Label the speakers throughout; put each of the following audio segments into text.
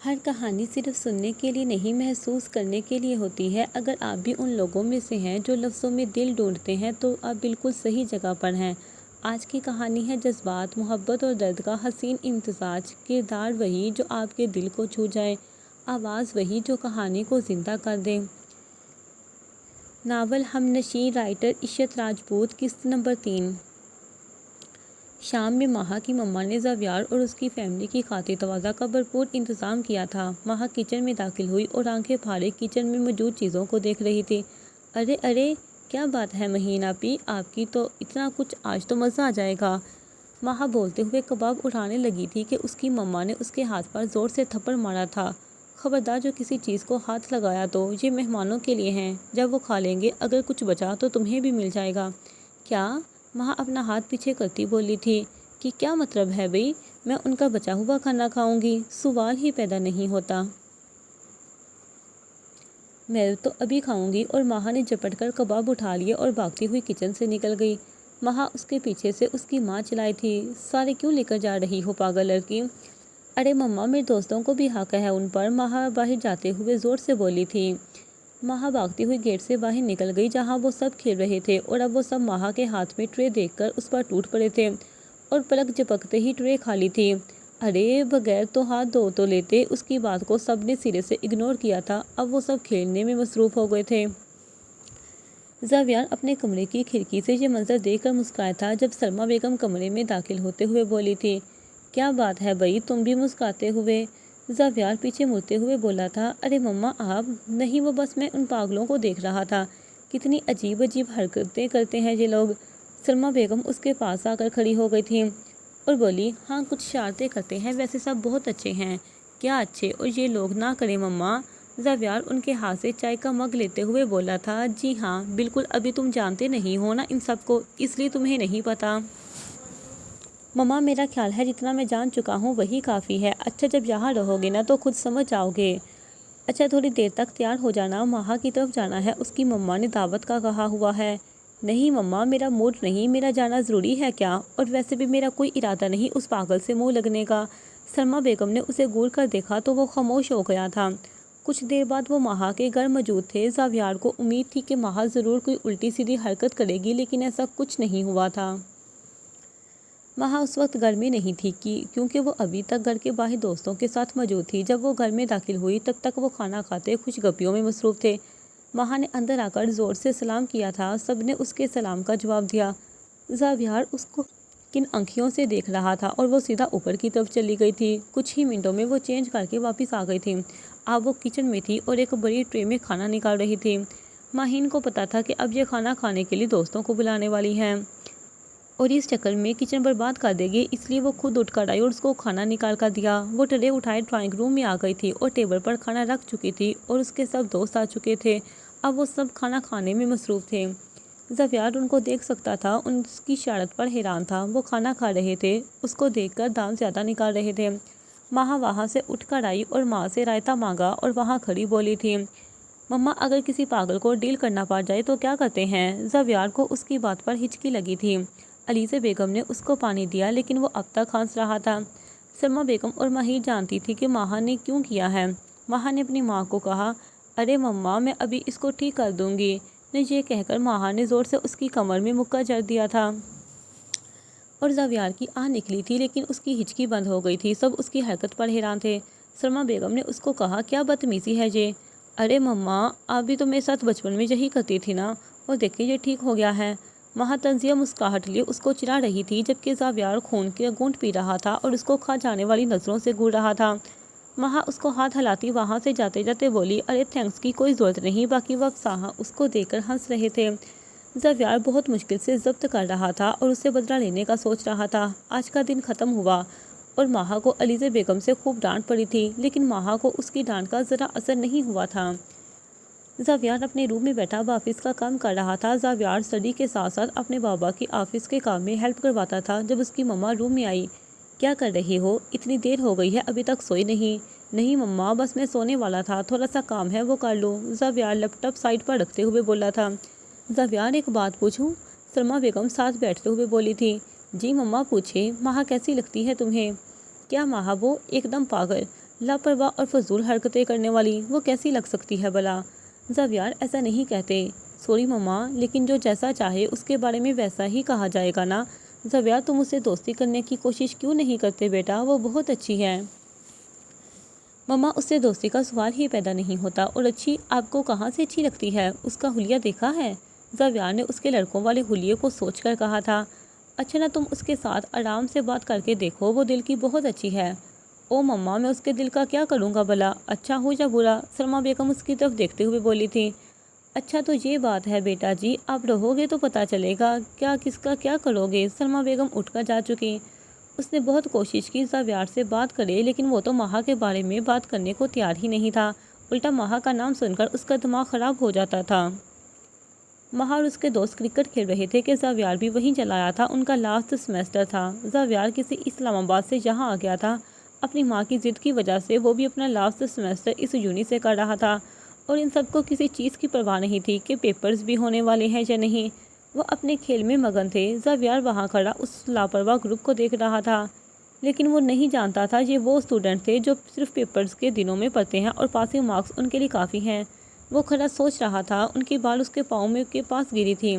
Speaker 1: ہر کہانی صرف سننے کے لیے نہیں، محسوس کرنے کے لیے ہوتی ہے۔ اگر آپ بھی ان لوگوں میں سے ہیں جو لفظوں میں دل ڈھونڈتے ہیں تو آپ بالکل صحیح جگہ پر ہیں۔ آج کی کہانی ہے جذبات، محبت اور درد کا حسین امتزاج۔ کردار وہی جو آپ کے دل کو چھو جائے، آواز وہی جو کہانی کو زندہ کر دے۔ ناول ہم نشیں، رائٹر عشرت راجپوت، قسط نمبر 3۔ شام میں ماہا کی مما نے زاویار اور اس کی فیملی کی خاطر تواضع کا بھرپور انتظام کیا تھا۔ ماہا کچن میں داخل ہوئی اور آنکھیں پھاڑے کچن میں موجود چیزوں کو دیکھ رہی تھی۔ ارے ارے، کیا بات ہے مہین آپی، آپ کی تو اتنا کچھ، آج تو مزہ آ جائے گا۔ ماہا بولتے ہوئے کباب اٹھانے لگی تھی کہ اس کی مما نے اس کے ہاتھ پر زور سے تھپڑ مارا تھا۔ خبردار، جو کسی چیز کو ہاتھ لگایا تو یہ مہمانوں کے لیے ہیں، جب وہ کھا لیں گے، اگر کچھ بچا تو تمہیں بھی مل جائے گا۔ کیا؟ ماہا اپنا ہاتھ پیچھے کرتی بولی تھی کہ کیا مطلب ہے بھئی، میں ان کا بچا ہوا کھانا کھاؤں گی؟ سوال ہی پیدا نہیں ہوتا۔ میں تو ابھی کھاؤں گی۔ اور ماہا نے جھپٹ کر کباب اٹھا لیے اور بھاگتی ہوئی کچن سے نکل گئی۔ ماہا اس کے پیچھے سے اس کی ماں چلائی تھی، سارے کیوں لے کر جا رہی ہو پاگل لڑکی؟ ارے مما، میرے دوستوں کو بھی حق ہے ان پر، ماہا باہر جاتے ہوئے زور سے بولی تھی۔ ماہا بھاگتی ہوئی گیٹ سے باہر نکل گئی جہاں وہ سب کھیل رہے تھے، اور اب وہ سب ماہا کے ہاتھ میں ٹرے دیکھ کر اس پر ٹوٹ پڑے تھے، اور پلک جھپکتے ہی ٹرے خالی تھی۔ ارے بغیر تو ہاتھ دھو تو لیتے، اس کی بات کو سب نے سرے سے اگنور کیا تھا، اب وہ سب کھیلنے میں مصروف ہو گئے تھے۔ زاویار اپنے کمرے کی کھڑکی سے یہ منظر دیکھ کر مسکرایا تھا جب سلمیٰ بیگم کمرے میں داخل ہوتے ہوئے بولی تھی، کیا بات ہے بھئی، تم بھی مسکراتے ہوئے؟ زاویار پیچھے مڑتے ہوئے بولا تھا، ارے مما آپ نہیں، وہ بس میں ان پاگلوں کو دیکھ رہا تھا، کتنی عجیب عجیب حرکتیں کرتے ہیں یہ لوگ۔ سلمیٰ بیگم اس کے پاس آ کر کھڑی ہو گئی تھی اور بولی، ہاں کچھ شرارتیں کرتے ہیں، ویسے سب بہت اچھے ہیں۔ کیا اچھے؟ اور یہ لوگ نہ کریں مما؟ زاویار ان کے ہاتھ سے چائے کا مگ لیتے ہوئے بولا تھا، جی ہاں بالکل، ابھی تم جانتے نہیں ہو نا ان سب کو، اس لیے تمہیں نہیں پتا۔ مما میرا خیال ہے جتنا میں جان چکا ہوں وہی کافی ہے۔ اچھا جب یہاں رہو گے نا تو خود سمجھ جاؤ گے۔ اچھا تھوڑی دیر تک تیار ہو جانا، ماہا کی طرف جانا ہے، اس کی مما نے دعوت کا کہا ہوا ہے۔ نہیں مما، میرا موڈ نہیں، میرا جانا ضروری ہے کیا؟ اور ویسے بھی میرا کوئی ارادہ نہیں اس پاگل سے منہ لگنے کا۔ سلمیٰ بیگم نے اسے گور کر دیکھا تو وہ خاموش ہو گیا تھا۔ کچھ دیر بعد وہ ماہا کے گھر موجود تھے۔ زاویار کو امید تھی کہ ماہا ضرور کوئی الٹی سیدھی حرکت کرے گی، لیکن ایسا کچھ نہیں ہوا تھا۔ ماہا اس وقت گھر میں نہیں تھی کیونکہ وہ ابھی تک گھر کے باہر دوستوں کے ساتھ موجود تھی۔ جب وہ گھر میں داخل ہوئی تب تک وہ کھانا کھاتے خوش گپیوں میں مصروف تھے۔ ماہا نے اندر آ کر زور سے سلام کیا تھا، سب نے اس کے سلام کا جواب دیا۔ زاویار اس کو کن آنکھوں سے دیکھ رہا تھا اور وہ سیدھا اوپر کی طرف چلی گئی تھی۔ کچھ ہی منٹوں میں وہ چینج کر کے واپس آ گئی تھی۔ اب وہ کچن میں تھی اور ایک بڑی ٹرے میں کھانا نکال رہی تھی۔ ماہین کو پتا تھا کہ اب یہ کھانا کھانے کے لیے دوستوں کو بلانے والی ہے اور اس چکر میں کچن برباد کر دے گی، اس لیے وہ خود اٹھ کر آئی اور اس کو کھانا نکال کر دیا۔ وہ ٹرے اٹھائے ڈرائنگ روم میں آ گئی تھی اور ٹیبل پر کھانا رکھ چکی تھی اور اس کے سب دوست آ چکے تھے۔ اب وہ سب کھانا کھانے میں مصروف تھے۔ زاویار ان کو دیکھ سکتا تھا، اس کی شرارت پر حیران تھا۔ وہ کھانا کھا رہے تھے، اس کو دیکھ کر دانت زیادہ نکال رہے تھے۔ ماہا وہاں سے اٹھ کر آئی اور ماں سے رائتہ مانگا اور وہاں کھڑی بولی تھی، مما اگر کسی پاگل کو ڈیل کرنا پڑ جائے تو کیا کرتے ہیں؟ زاویار کو اس کی بات پر ہچکی لگی تھی۔ علیزہ بیگم نے اس کو پانی دیا لیکن وہ اب تک ہنس رہا تھا۔ سلمیٰ بیگم اور ماہی جانتی تھی کہ ماہا نے کیوں کیا ہے۔ ماہا نے اپنی ماں کو کہا، ارے مما میں ابھی اس کو ٹھیک کر دوں گی۔ یہ کہہ کر ماہا نے زور سے اس کی کمر میں مکہ جڑ دیا تھا اور زاویار کی آہ نکلی تھی لیکن اس کی ہچکی بند ہو گئی تھی۔ سب اس کی حرکت پر حیران تھے۔ سلمیٰ بیگم نے اس کو کہا، کیا بدتمیزی ہے یہ؟ ارے مما، آپ بھی تو میرے ساتھ بچپن میں یہی کرتی تھی نا، اور دیکھیں یہ ٹھیک ہو گیا ہے۔ ماہا طنزیہ مسکراہٹ لیے اس کو چڑھا رہی تھی جبکہ زاویار خون کے گھونٹ پی رہا تھا اور اس کو کھا جانے والی نظروں سے گھور رہا تھا۔ ماہا اس کو ہاتھ ہلاتی وہاں سے جاتے جاتے بولی، ارے تھینکس کی کوئی ضرورت نہیں۔ باقی وہ افسانہ اس کو دیکھ کر ہنس رہے تھے۔ زاویار بہت مشکل سے ضبط کر رہا تھا اور اسے بدلہ لینے کا سوچ رہا تھا۔ آج کا دن ختم ہوا اور ماہا کو علیزہ بیگم سے خوب ڈانٹ پڑی تھی، لیکن ماہا کو اس کی ڈانٹ کا ذرا اثر نہیں ہوا تھا۔ زاویار اپنے روم میں بیٹھا آفس کا کام کر رہا تھا۔ زاویار اسٹڈی کے ساتھ ساتھ اپنے بابا کی آفس کے کام میں ہیلپ کرواتا تھا جب اس کی مما روم میں آئی۔ کیا کر رہی ہو؟ اتنی دیر ہو گئی ہے ابھی تک سوئی نہیں؟ نہیں مما، بس میں سونے والا تھا، تھوڑا سا کام ہے وہ کر لوں، زاویار لیپ ٹاپ سائڈ پر رکھتے ہوئے بولا تھا۔ زاویار ایک بات پوچھوں؟ سلمیٰ بیگم ساتھ بیٹھتے ہوئے بولی تھی۔ جی مما پوچھے، ماہا کیسی لگتی ہے تمہیں؟ کیا ماہا؟ وہ ایک دم پاگل، لاپرواہ اور فضول حرکتیں کرنے والی وہ کیسی لگ سکتی ہے بھلا؟ زاویار ایسا نہیں کہتے۔ سوری مما، لیکن جو جیسا چاہے اس کے بارے میں ویسا ہی کہا جائے گا نا۔ زاویار تم اسے دوستی کرنے کی کوشش کیوں نہیں کرتے بیٹا؟ وہ بہت اچھی ہے۔ مما، اس سے دوستی کا سوال ہی پیدا نہیں ہوتا، اور اچھی آپ کو کہاں سے اچھی لگتی ہے؟ اس کا حلیہ دیکھا ہے؟ زاویار نے اس کے لڑکوں والے حلیے کو سوچ کر کہا تھا۔ اچھا نا، تم اس کے ساتھ آرام سے بات کر کے دیکھو، وہ دل کی بہت اچھی ہے۔ او مما، میں اس کے دل کا کیا کروں گا بھلا؟ اچھا ہو یا برا؟ سلمیٰ بیگم اس کی طرف دیکھتے ہوئے بولی تھی۔ اچھا تو یہ بات ہے بیٹا جی، آپ رہو گے تو پتہ چلے گا کیا کس کا کیا کرو گے۔ سلمیٰ بیگم اٹھ کر جا چکی۔ اس نے بہت کوشش کی زاویار سے بات کرے، لیکن وہ تو مہا کے بارے میں بات کرنے کو تیار ہی نہیں تھا۔ الٹا مہا کا نام سن کر اس کا دماغ خراب ہو جاتا تھا۔ مہا اور اس کے دوست کرکٹ کھیل رہے تھے کہ زاویار بھی وہیں چلا آیا تھا۔ ان کا لاسٹ سیمیسٹر تھا۔ زاویار کسی اسلام آباد سے یہاں آ گیا تھا۔ اپنی ماں کی ضد کی وجہ سے وہ بھی اپنا لاسٹ سیمیسٹر اس یونی سے کر رہا تھا، اور ان سب کو کسی چیز کی پرواہ نہیں تھی کہ پیپرز بھی ہونے والے ہیں یا نہیں۔ وہ اپنے کھیل میں مگن تھے۔ زاویار وہاں کھڑا اس لاپرواہ گروپ کو دیکھ رہا تھا، لیکن وہ نہیں جانتا تھا یہ وہ اسٹوڈنٹ تھے جو صرف پیپرز کے دنوں میں پڑھتے ہیں اور پاسنگ مارکس ان کے لیے کافی ہیں۔ وہ کھڑا سوچ رہا تھا۔ ان کی بال اس کے پاؤں میں کے پاس گری تھی۔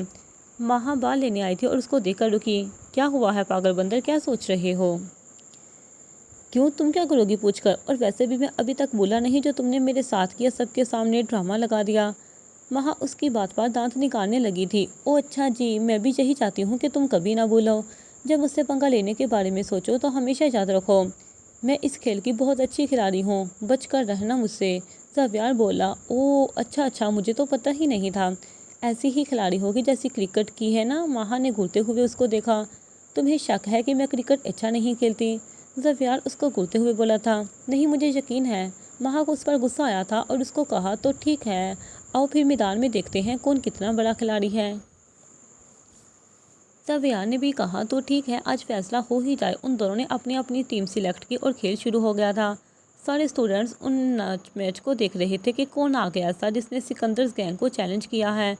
Speaker 1: مہا بال لینے آئی تھی اور اس کو دیکھ کر رکی۔ کیا ہوا ہے پاگل بندر، کیا سوچ رہے ہو؟ کیوں، تم کیا کرو گی پوچھ کر؟ اور ویسے بھی میں ابھی تک بولا نہیں جو تم نے میرے ساتھ کیا، سب کے سامنے ڈرامہ لگا دیا۔ مہا اس کی بات پر دانت نکالنے لگی تھی۔ او اچھا جی، میں بھی یہی چاہتی ہوں کہ تم کبھی نہ بھولو۔ جب مجھ سے پنگا لینے کے بارے میں سوچو تو ہمیشہ یاد رکھو میں اس کھیل کی بہت اچھی کھلاڑی ہوں، بچ کر رہنا مجھ سے۔ زاویار بولا۔ او اچھا، مجھے تو پتہ ہی نہیں تھا۔ ایسی ہی کھلاڑی ہوگی جیسی کرکٹ کی ہے نا؟ مہا نے گھورتے ہوئے اس کو دیکھا۔ تمہیں شک ہے کہ میں کرکٹ اچھا نہیں کھیلتی؟ زاویار اس کو گھورتے ہوئے بولا تھا۔ نہیں، مجھے یقین ہے۔ مہا کو اس پر غصہ آیا تھا اور اس کو کہا تو ٹھیک ہے، آؤ پھر میدان میں دیکھتے ہیں کون کتنا بڑا کھلاڑی ہے۔ زاویار نے بھی کہا تو ٹھیک ہے، آج فیصلہ ہو ہی جائے۔ ان دونوں نے اپنی اپنی ٹیم سلیکٹ کی اور کھیل شروع ہو گیا تھا۔ سارے اسٹوڈنٹس ان میچ کو دیکھ رہے تھے کہ کون آ گیا ایسا جس نے سکندرز گینگ کو چیلنج کیا ہے۔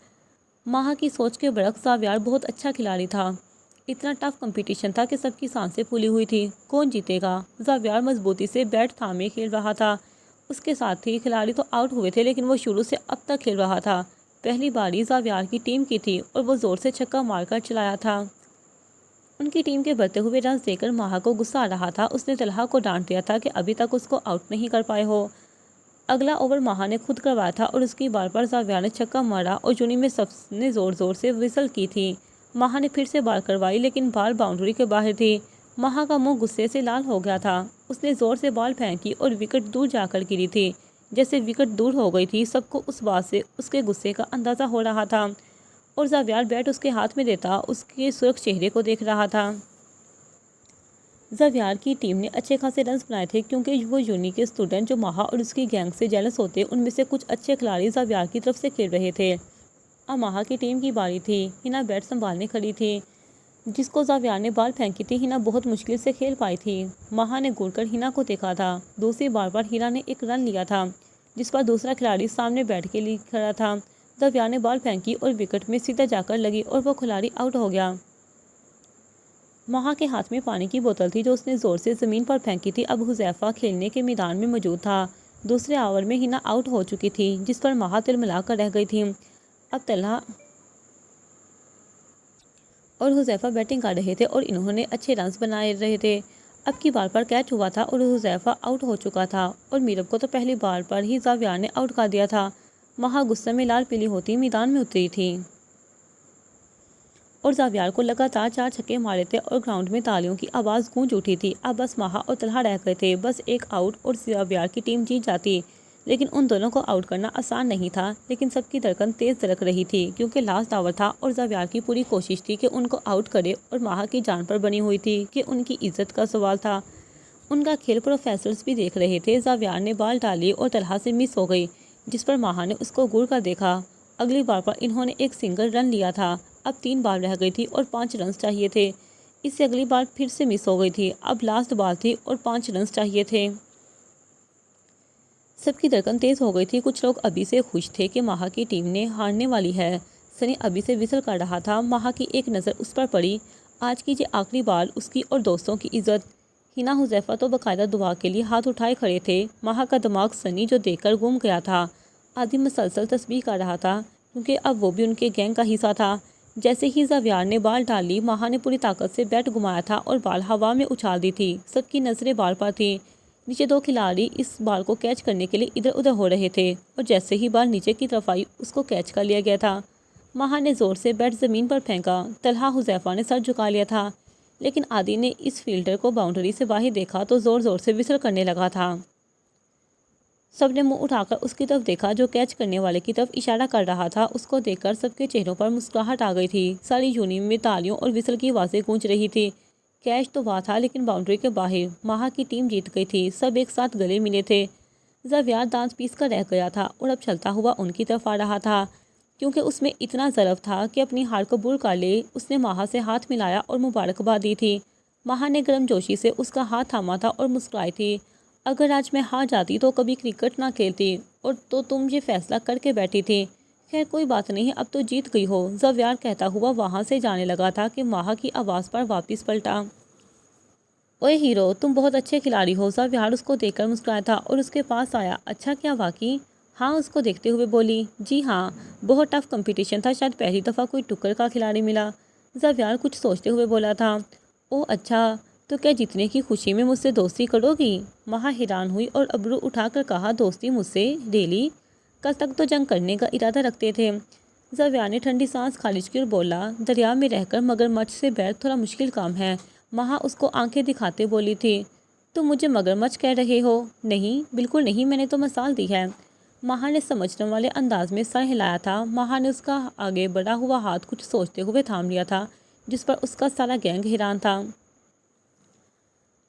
Speaker 1: مہا کی سوچ کے برعکس زاویار بہت اچھا کھلاڑی تھا۔ اتنا ٹف کمپٹیشن تھا کہ سب کی سانسیں پھولی ہوئی تھی۔ کون جیتے گا؟ زاویار مضبوطی سے بیٹ تھامے کھیل رہا تھا۔ اس کے ساتھی کھلاڑی تو آؤٹ ہوئے تھے، لیکن وہ شروع سے اب تک کھیل رہا تھا۔ پہلی باری زاویار کی ٹیم کی تھی اور وہ زور سے چھکا مار کر چلایا تھا۔ ان کی ٹیم کے بڑھتے ہوئے رنز دیکھ کر مہا کو غصہ آ رہا تھا۔ اس نے طلحہ کو ڈانٹ دیا تھا کہ ابھی تک اس کو آؤٹ نہیں کر پائے ہو۔ اگلا اوور مہا نے خود کروایا تھا اور اس کی بال پر زاویار نے چھکا مارا اور یونی میں سب نے زور سے وزل کی تھی۔ مہا نے پھر سے بال کروائی، لیکن بال باؤنڈری کے باہر تھی۔ مہا کا منہ غصے سے لال ہو گیا تھا۔ اس نے زور سے بال پھینکی اور وکٹ دور جا کر گری تھی۔ جیسے وکٹ دور ہو گئی تھی، سب کو اس بات سے اس کے غصے کا اندازہ ہو رہا تھا، اور زاویار بیٹ اس کے ہاتھ میں دیتا اس کے سرخ چہرے کو دیکھ رہا تھا۔ زاویار کی ٹیم نے اچھے خاصے رنز بنائے تھے، کیونکہ وہ یونی کے اسٹوڈنٹ جو مہا اور اس کی گینگ سے جیلس ہوتے، ان میں سے کچھ اچھے کھلاڑی زاویار کی طرف سے کھیل رہے تھے۔ اب مہا کی ٹیم کی باری تھی۔ ہنا بیٹ سنبھالنے کھڑی تھی۔ جس کو زاویار نے بال پھینکی تھی، ہنا بہت مشکل سے کھیل پائی تھی۔ مہا نے گھور کر ہنا کو دیکھا تھا۔ دوسری بار پر ہنا نے ایک رن لیا تھا، جس پر دوسرا کھلاڑی سامنے بیٹ کے لیے کھڑا تھا۔ زاویار نے بال پھینکی اور وکٹ میں سیدھا جا کر لگی اور وہ کھلاڑی آؤٹ ہو گیا۔ مہا کے ہاتھ میں پانی کی بوتل تھی جو اس نے زور سے زمین پر پھینکی تھی۔ اب حذیفہ کھیلنے کے میدان میں موجود تھا۔ دوسرے اوور میں ہنا آؤٹ ہو چکی تھی، جس پر مہا تلملا کر رہ گئی تھی۔ اب طلحہ اور حذیفہ بیٹنگ کر رہے تھے اور انہوں نے اچھے رنز بنائے رہے تھے۔ اب کی بال پر کیچ ہوا تھا اور حذیفہ آؤٹ ہو چکا تھا، اور میرب کو تو پہلی بال پر ہی زاویار نے آؤٹ کر دیا تھا۔ مہا غصے میں لال پیلی ہوتی میدان میں اتری تھی اور زاویار کو لگاتار 4 چھکے مارے تھے اور گراؤنڈ میں تالیوں کی آواز گونج اٹھی تھی۔ اب بس مہا اور طلحہ رہ گئے تھے، بس ایک آؤٹ اور زاویار کی ٹیم جیت جاتی۔ لیکن ان دونوں کو آؤٹ کرنا آسان نہیں تھا، لیکن سب کی دھڑکن تیز دھڑک رہی تھی، کیونکہ لاسٹ اوور تھا اور زاویار کی پوری کوشش تھی کہ ان کو آؤٹ کرے، اور مہا کی جان پر بنی ہوئی تھی کہ ان کی عزت کا سوال تھا۔ ان کا کھیل پروفیسرز بھی دیکھ رہے تھے۔ زاویار نے بال ڈالی اور طلحہ سے مس ہو گئی، جس پر مہا نے اس کو گھور کر دیکھا۔ اگلی بار پر انہوں نے ایک سنگل رن لیا تھا۔ اب 3 بال رہ گئی تھی اور 5 رنز چاہیے تھے۔ اس سے اگلی بال پھر سے مس ہو گئی تھی۔ اب لاسٹ بال تھی اور 5 رنز چاہیے تھے۔ سب کی دھڑکن تیز ہو گئی تھی۔ کچھ لوگ ابھی سے خوش تھے کہ مہا کی ٹیم نے ہارنے والی ہے۔ سنی ابھی سے وزل کر رہا تھا۔ مہا کی ایک نظر اس پر پڑی۔ آج کی یہ آخری بال اس کی اور دوستوں کی عزت ہینا حذیفہ تو باقاعدہ دعا کے لیے ہاتھ اٹھائے کھڑے تھے۔ ماہا کا دماغ سنی جو دیکھ کر گم گیا تھا۔ آدمی مسلسل تسبیح کر رہا تھا کیونکہ اب وہ بھی ان کے گینگ کا حصہ تھا۔ جیسے ہی زاویار نے بال ڈال لی، ماہا نے پوری طاقت سے بیٹ گھمایا تھا اور بال ہوا میں اچھال دی تھی۔ سب کی نظریں بال پر تھیں۔ نیچے دو کھلاڑی اس بال کو کیچ کرنے کے لیے ادھر ادھر ہو رہے تھے اور جیسے ہی بال نیچے کی طرف آئی اس کو کیچ کر لیا گیا تھا۔ ماہا نے زور سے بیٹ زمین پر پھینکا۔ طلحہ حذیفہ نے سر جھکا لیا تھا، لیکن عادی نے اس فیلڈر کو باؤنڈری سے باہر دیکھا تو زور زور سے وسل کرنے لگا تھا۔ سب نے منہ اٹھا کر اس کی طرف دیکھا جو کیچ کرنے والے کی طرف اشارہ کر رہا تھا۔ اس کو دیکھ کر سب کے چہروں پر مسکراہٹ آ گئی تھی۔ ساری یونین میں تالیوں اور وسل کی آوازیں گونج رہی تھی۔ کیچ تو ہوا تھا لیکن باؤنڈری کے باہر۔ ماہا کی ٹیم جیت گئی تھی۔ سب ایک ساتھ گلے ملے تھے۔ زاویار دانت پیس کر رہ گیا تھا اور اب چلتا ہوا ان کی طرف آ رہا تھا کیونکہ اس میں اتنا ضعف تھا کہ اپنی ہار قبول کر لے۔ اس نے ماہا سے ہاتھ ملایا اور مبارکباد دی تھی۔ ماہا نے گرم جوشی سے اس کا ہاتھ تھاما تھا اور مسکرائی تھی۔ اگر آج میں ہار جاتی تو کبھی کرکٹ نہ کھیلتی اور تو تم یہ فیصلہ کر کے بیٹھی تھی۔ خیر کوئی بات نہیں، اب تو جیت گئی ہو، زاویار کہتا ہوا وہاں سے جانے لگا تھا کہ ماہا کی آواز پر واپس پلٹا۔ اوئے ہیرو، تم بہت اچھے کھلاڑی ہو۔ زاویار اس کو دیکھ کر مسکرایا تھا اور اس کے پاس آیا۔ اچھا کیا واقعی؟ ہاں اس کو دیکھتے ہوئے بولی۔ جی ہاں، بہت ٹف کمپٹیشن تھا، شاید پہلی دفعہ کوئی ٹکر کا کھلاڑی ملا۔ زاویار کچھ سوچتے ہوئے بولا تھا۔ اوہ اچھا، تو کیا جیتنے کی خوشی میں مجھ سے دوستی کرو گی؟ ماہا حیران ہوئی اور ابرو اٹھا کر کہا، دوستی مجھ سے؟ ریلی؟ کل تک تو جنگ کرنے کا ارادہ رکھتے تھے۔ زاویار نے ٹھنڈی سانس خارج کی اور بولا، دریا میں رہ کر مگرمچھ سے بیر تھوڑا مشکل کام ہے۔ ماہا اس کو آنکھیں دکھاتے بولی تھی۔ تم مجھے مگرمچھ کہہ رہے ہو؟ نہیں بالکل نہیں، میں نے تو مثال دی ہے۔ ماہا نے سمجھنے والے انداز میں سر ہلایا تھا۔ ماہا نے اس کا آگے بڑھا ہوا ہاتھ کچھ سوچتے ہوئے تھام لیا تھا جس پر اس کا سارا گینگ حیران تھا۔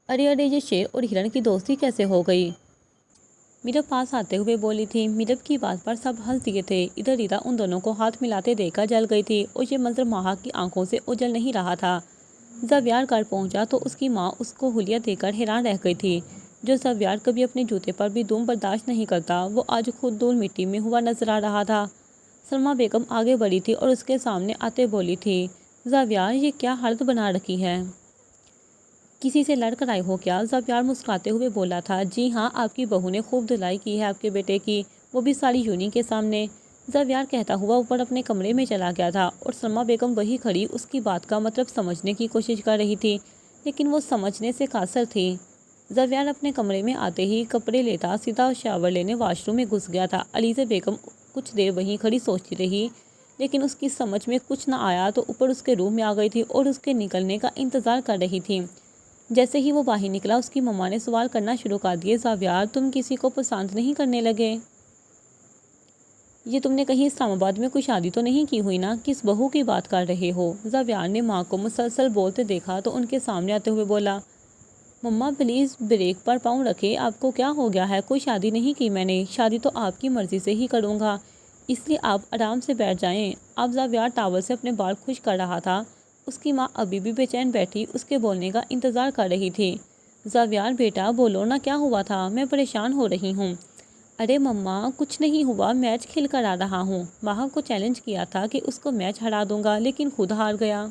Speaker 1: ارے ارے، یہ شیر اور ہرن کی دوستی کیسے ہو گئی؟ میرب پاس آتے ہوئے بولی تھی۔ میرب کی بات پر سب ہنس دیے تھے۔ ادھر ریتا ان دونوں کو ہاتھ ملاتے دیکھ کر جل گئی تھی اور یہ منظر ماہا کی آنکھوں سے اوجھل نہیں رہا تھا۔ زاویار گھر پہنچا تو اس کی ماں اس کو حلیہ دیکھ کر حیران رہ گئی تھی۔ جو زاویار کبھی اپنے جوتے پر بھی دھول برداشت نہیں کرتا، وہ آج خود دھول مٹی میں ہوا نظر آ رہا تھا۔ سلمیٰ بیگم آگے بڑھی تھی اور اس کے سامنے آتے بولی تھی، زاویار یہ کیا حالت بنا رکھی ہے؟ کسی سے لڑ کر آئے ہو کیا؟ زاویار مسکراتے ہوئے بولا تھا، جی ہاں، آپ کی بہو نے خوب دھلائی کی ہے آپ کے بیٹے کی، وہ بھی ساری یونین کے سامنے۔ زاویار کہتا ہوا اوپر اپنے کمرے میں چلا گیا تھا اور سلمیٰ بیگم وہیں کھڑی اس کی بات کا مطلب سمجھنے کی کوشش کر رہی تھی، لیکن وہ سمجھنے سے قاصر تھی۔ زاویار اپنے کمرے میں آتے ہی کپڑے لیتا سیدھا شاور لینے واش روم میں گھس گیا تھا۔ علیزہ بیگم کچھ دیر وہیں کھڑی سوچتی رہی، لیکن اس کی سمجھ میں کچھ نہ آیا تو اوپر اس کے روم میں آ گئی تھی اور اس کے نکلنے کا انتظار کر رہی تھی۔ جیسے ہی وہ باہر نکلا اس کی مما نے سوال کرنا شروع کر دیے، زاویار تم کسی کو پسند نہیں کرنے لگے؟ یہ تم نے کہیں اسلام آباد میں کوئی شادی تو نہیں کی ہوئی نا؟ کس بہو کی بات کر رہے ہو؟ زاویار نے ماں کو مسلسل بولتے دیکھا تو ان کے سامنے آتے ہوئے بولا، مما پلیز بریک پر پاؤں رکھے، آپ کو کیا ہو گیا ہے؟ کوئی شادی نہیں کی میں نے، شادی تو آپ کی مرضی سے ہی کروں گا، اس لیے آپ آرام سے بیٹھ جائیں۔ اب زاویار ٹاول سے اپنے بال خشک کر رہا تھا۔ اس کی ماں ابھی بھی بے چین بیٹھی اس کے بولنے کا انتظار کر رہی تھی۔ زاویار بیٹا بولو نا، کیا ہوا تھا؟ میں پریشان ہو رہی ہوں۔ ارے مما کچھ نہیں ہوا، میچ کھیل کر آ رہا ہوں۔ ماہا کو چیلنج کیا تھا کہ اس کو میچ ہرا دوں گا لیکن خود ہار گیا۔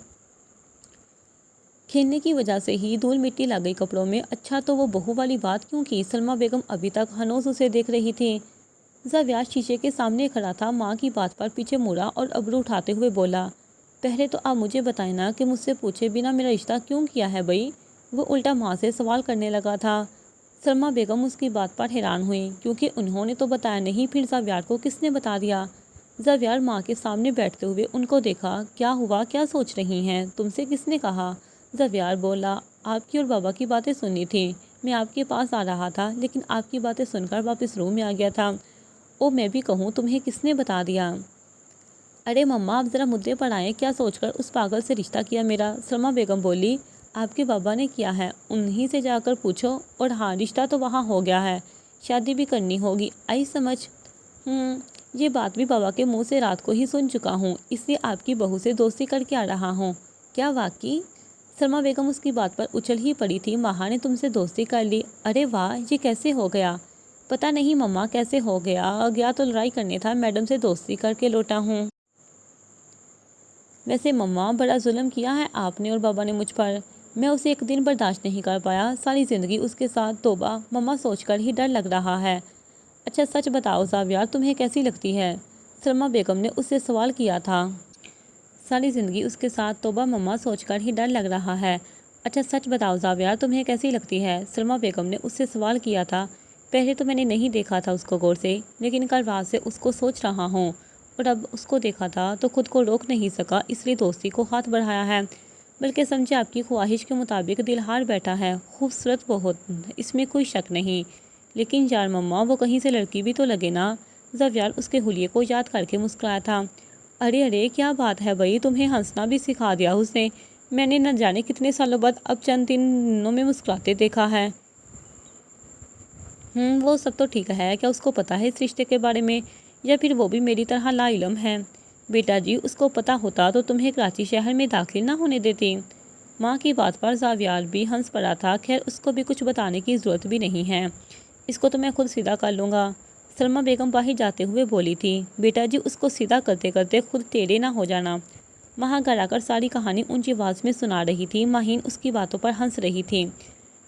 Speaker 1: کھیلنے کی وجہ سے ہی دھول مٹی لگ گئی کپڑوں میں۔ اچھا تو وہ بہو والی بات کیوں کی؟ سلمیٰ بیگم ابھی تک ہنوز اسے دیکھ رہی تھی۔ زاویار شیشے کے سامنے کھڑا تھا، ماں کی بات پر پیچھے مڑا اور ابرو اٹھاتے ہوئے بولا، پہلے تو آپ مجھے بتائیں نا کہ مجھ سے پوچھے بنا میرا رشتہ کیوں کیا ہے بھائی؟ وہ الٹا ماں سے سوال کرنے لگا تھا۔ سلمیٰ بیگم اس کی بات پر حیران ہوئی کیونکہ انہوں نے تو بتایا نہیں، پھر زاویار کو کس نے بتا دیا؟ زاویار ماں کے سامنے بیٹھتے ہوئے ان کو دیکھا۔ کیا ہوا؟ کیا سوچ رہی ہیں؟ تم سے کس نے کہا؟ زاویار بولا، آپ کی اور بابا کی باتیں سنی تھی، میں آپ کے پاس آ رہا تھا لیکن آپ کی باتیں سن کر واپس روم میں آ گیا تھا۔ او میں بھی کہوں، تمہیں کس نے بتا دیا؟ ارے مما آپ ذرا مدعے پر آئیں، کیا سوچ کر اس پاگل سے رشتہ کیا میرا؟ سلمیٰ بیگم بولی، آپ کے بابا نے کیا ہے انہی سے جا کر پوچھو، اور ہاں رشتہ تو وہاں ہو گیا ہے، شادی بھی کرنی ہوگی، آئی سمجھ؟ یہ بات بھی بابا کے منہ سے رات کو ہی سن چکا ہوں، اس لیے آپ کی بہو سے دوستی کر کے آ رہا ہوں۔ کیا واقعی؟ سلمیٰ بیگم اس کی بات پر اچھل ہی پڑی تھی، ماہا نے تم سے دوستی کر لی؟ ارے واہ، یہ کیسے ہو گیا؟ پتہ نہیں مما کیسے ہو گیا تو لڑائی کرنے تھا، میڈم سے دوستی کر کے لوٹا ہوں۔ ویسے مما بڑا ظلم کیا ہے آپ نے اور بابا نے مجھ پر، میں اسے ایک دن برداشت نہیں کر پایا، ساری زندگی اس کے ساتھ توبہ مما سوچ کر ہی ڈر لگ رہا ہے۔ اچھا سچ بتاؤ زاویار، تمہیں کیسی لگتی ہے؟ سلمیٰ بیگم نے اس سے سوال کیا تھا۔ ساری زندگی اس کے ساتھ توبہ مما سوچ کر ہی ڈر لگ رہا ہے۔ اچھا سچ بتاؤ زاویار، تمہیں کیسی لگتی ہے؟ سلمیٰ بیگم نے اس سے سوال کیا تھا۔ پہلے تو میں نے نہیں دیکھا تھا اس کو غور سے، لیکن کل رات سے اس کو سوچ رہا ہوں، اور اب اس کو دیکھا تھا تو خود کو روک نہیں سکا، اس لیے دوستی کو ہاتھ بڑھایا ہے۔ بلکہ سمجھے آپ کی خواہش کے مطابق دل ہار بیٹھا ہے۔ خوبصورت بہت، اس میں کوئی شک نہیں، لیکن یار مما وہ کہیں سے لڑکی بھی تو لگے نا۔ زاویار اس کے حلیے کو یاد کر کے مسکرایا تھا۔ ارے ارے کیا بات ہے بھائی، تمہیں ہنسنا بھی سکھا دیا اس نے۔ میں نے نہ جانے کتنے سالوں بعد اب چند دنوں میں مسکراتے دیکھا ہے۔ وہ سب تو ٹھیک ہے، کیا اس کو پتا ہے اس رشتے کے بارے میں، یا پھر وہ بھی میری طرح لا علم ہے؟ بیٹا جی، اس کو پتا ہوتا تو تمہیں کراچی شہر میں داخل نہ ہونے دیتی۔ ماں کی بات پر زاویار بھی ہنس پڑا تھا۔ خیر اس کو بھی کچھ بتانے کی ضرورت بھی نہیں ہے، اس کو تو میں خود سیدھا کر لوں گا، سلمیٰ بیگم باہر جاتے ہوئے بولی تھی۔ بیٹا جی، اس کو سیدھا کرتے کرتے خود ٹیڑھے نہ ہو جانا۔ ماں گھر آ کر ساری کہانی اونچی آواز میں سنا رہی تھی۔ ماہین اس کی باتوں پر ہنس رہی تھی،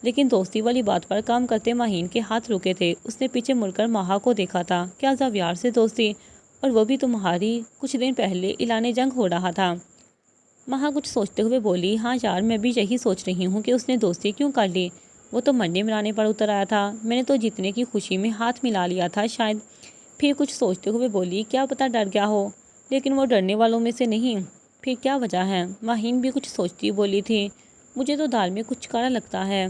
Speaker 1: لیکن دوستی والی بات پر کام کرتے ماہین کے ہاتھ رکے تھے۔ اس نے پیچھے مڑ کر ماہا کو دیکھا تھا۔ کیا زاویار سے دوستی؟ اور وہ بھی تمہاری؟ کچھ دن پہلے اعلان جنگ ہو رہا تھا۔ ماہا کچھ سوچتے ہوئے بولی، ہاں یار میں بھی یہی سوچ رہی ہوں کہ اس نے دوستی کیوں کر لی۔ وہ تو مرنے مرانے پر اتر آیا تھا، میں نے تو جیتنے کی خوشی میں ہاتھ ملا لیا تھا شاید۔ پھر کچھ سوچتے ہوئے بولی، کیا پتہ ڈر گیا ہو، لیکن وہ ڈرنے والوں میں سے نہیں۔ پھر کیا وجہ ہے؟ ماہین بھی کچھ سوچتی بولی تھی، مجھے تو دال میں کچھ کالا لگتا ہے۔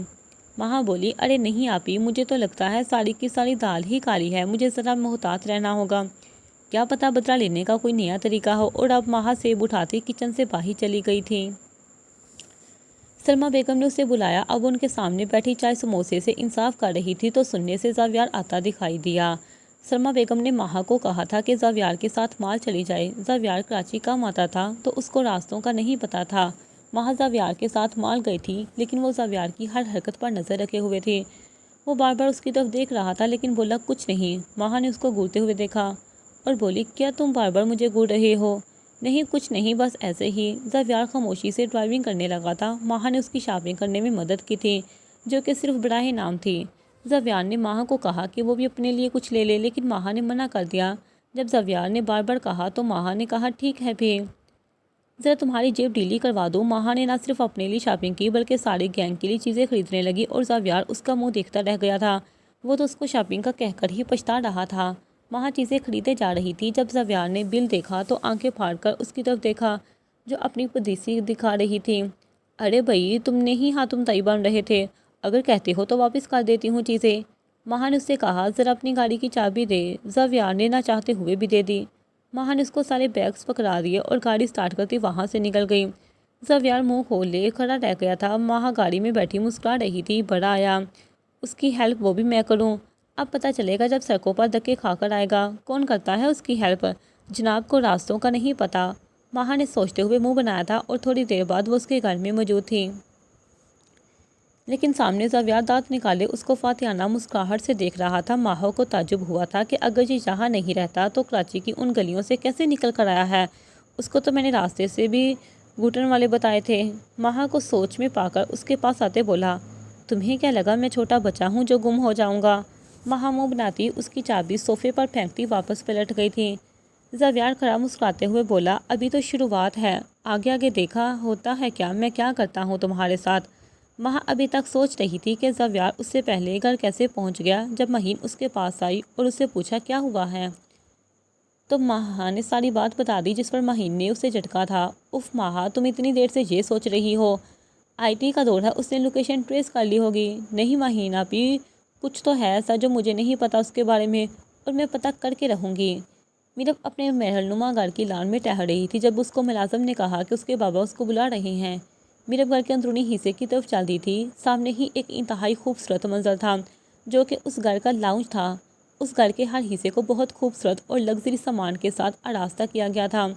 Speaker 1: ماہا بولی، ارے نہیں آپی، مجھے تو لگتا ہے ساری کی ساری دال ہی کالی ہے، مجھے ذرا محتاط رہنا ہوگا، کیا پتہ بدلہ لینے کا کوئی نیا طریقہ ہو۔ اور اب ماہا سیب اٹھاتی کچن سے باہر چلی گئی تھی۔ سلمیٰ بیگم نے اسے بلایا۔ اب ان کے سامنے بیٹھی چائے سموسے سے انصاف کر رہی تھی تو سننے سے زاویار آتا دکھائی دیا۔ سلمیٰ بیگم نے ماہا کو کہا تھا کہ زاویار کے ساتھ مال چلی جائے۔ زاویار کراچی کم آتا تھا تو اس کو راستوں کا نہیں پتا تھا۔ ماہا زاویار کے ساتھ مال گئی تھی، لیکن وہ زاویار کی ہر حرکت پر نظر رکھے ہوئے تھی۔ وہ بار بار اس کی طرف دیکھ رہا تھا لیکن بولا کچھ نہیں۔ ماہا نے اس کو گھورتے ہوئے دیکھا اور بولی، کیا تم بار بار مجھے گھور رہے ہو؟ نہیں کچھ نہیں، بس ایسے ہی۔ زاویار خاموشی سے ڈرائیونگ کرنے لگا تھا۔ ماہا نے اس کی شاپنگ کرنے میں مدد کی تھی، جو کہ صرف براہ نام تھی۔ زاویار نے ماہا کو کہا کہ وہ بھی اپنے لیے کچھ لے لے، لیکن ماہا نے منع کر دیا۔ جب زاویار نے بار بار کہا تو ماہا نے کہا، ٹھیک ہے پھر ذرا تمہاری جیب ڈھیلی کروا دوں۔ ماہا نے نہ صرف اپنے لیے شاپنگ کی بلکہ سارے گینگ کے لیے چیزیں خریدنے لگی، اور زاویار اس کا منہ دیکھتا رہ گیا تھا۔ وہ تو اس کو شاپنگ کا کہہ کر ہی پچھتا رہا تھا۔ ماہا چیزیں خریدے جا رہی تھی۔ جب زاویار نے بل دیکھا تو آنکھیں پھاڑ کر اس کی طرف دیکھا، جو اپنی پدیسی دکھا رہی تھی۔ ارے بھائی، تم نے ہی ہاتھ تائی بن رہے تھے، اگر کہتے ہو تو واپس کر دیتی ہوں چیزیں۔ ماہا نے اس سے کہا، ذرا اپنی گاڑی کی چابی دے۔ زاویار نے نہ چاہتے ہوئے بھی دے دی۔ ماہا نے اس کو سارے بیگز پکڑا دیے اور گاڑی سٹارٹ کرتی وہاں سے نکل گئی۔ زاویار منہ کھولے کھڑا رہ گیا تھا۔ ماہا گاڑی میں بیٹھی مسکرا رہی تھی۔ بڑا آیا، اس کی ہیلپ وہ بھی میں کروں؟ اب پتہ چلے گا جب سڑکوں پر دھکے کھا کر آئے گا، کون کرتا ہے اس کی ہیلپ؟ جناب کو راستوں کا نہیں پتا، ماہا نے سوچتے ہوئے منہ بنایا تھا، اور تھوڑی دیر بعد وہ اس کے گھر میں موجود تھی۔ لیکن سامنے زاویار دانت نکالے اس کو فاتحانہ مسکراہٹ سے دیکھ رہا تھا۔ ماہا کو تعجب ہوا تھا کہ اگر یہ یہاں نہیں رہتا تو کراچی کی ان گلیوں سے کیسے نکل کر آیا ہے؟ اس کو تو میں نے راستے سے بھی گھٹن والے بتائے تھے۔ ماہا کو سوچ میں پا کر اس کے پاس آتے بولا، تمہیں کیا لگا میں چھوٹا بچہ ہوں جو گم ہو جاؤں گا؟ ماہا منہ بناتی اس کی چابی صوفے پر پھینکتی واپس پلٹ گئی تھی۔ زاویار کھڑا مسکراتے ہوئے بولا، ابھی تو شروعات ہے، آگے آگے دیکھا ہوتا ہے کیا میں کیا کرتا ہوں تمہارے ساتھ۔ ماہا ابھی تک سوچ رہی تھی کہ زاویار اس سے پہلے گھر کیسے پہنچ گیا۔ جب مہین اس کے پاس آئی اور اس سے پوچھا کیا ہوا ہے، تو ماہا نے ساری بات بتا دی، جس پر مہین نے اسے جھٹکا تھا۔ اف ماہا، تم اتنی دیر سے یہ سوچ رہی ہو؟ آئی ٹی کا دور ہے، اس نے لوکیشن ٹریس کر لی ہوگی۔ نہیں مہین آپی، کچھ تو ہے ایسا جو مجھے نہیں پتا اس کے بارے میں، اور میں پتہ کر کے رہوں گی۔ میرب اپنے محل نما گھر کی لان میں ٹہل رہی تھی جب اس کو ملازم نے کہا کہ اس کے بابا اس کو بلا رہے ہیں۔ میرب گھر کے اندرونی حصے کی طرف چلتی تھی۔ سامنے ہی ایک انتہائی خوبصورت منظر تھا، جو کہ اس گھر کا لاؤنج تھا۔ اس گھر کے ہر حصے کو بہت خوبصورت اور لگژری سامان کے ساتھ آراستہ کیا گیا تھا۔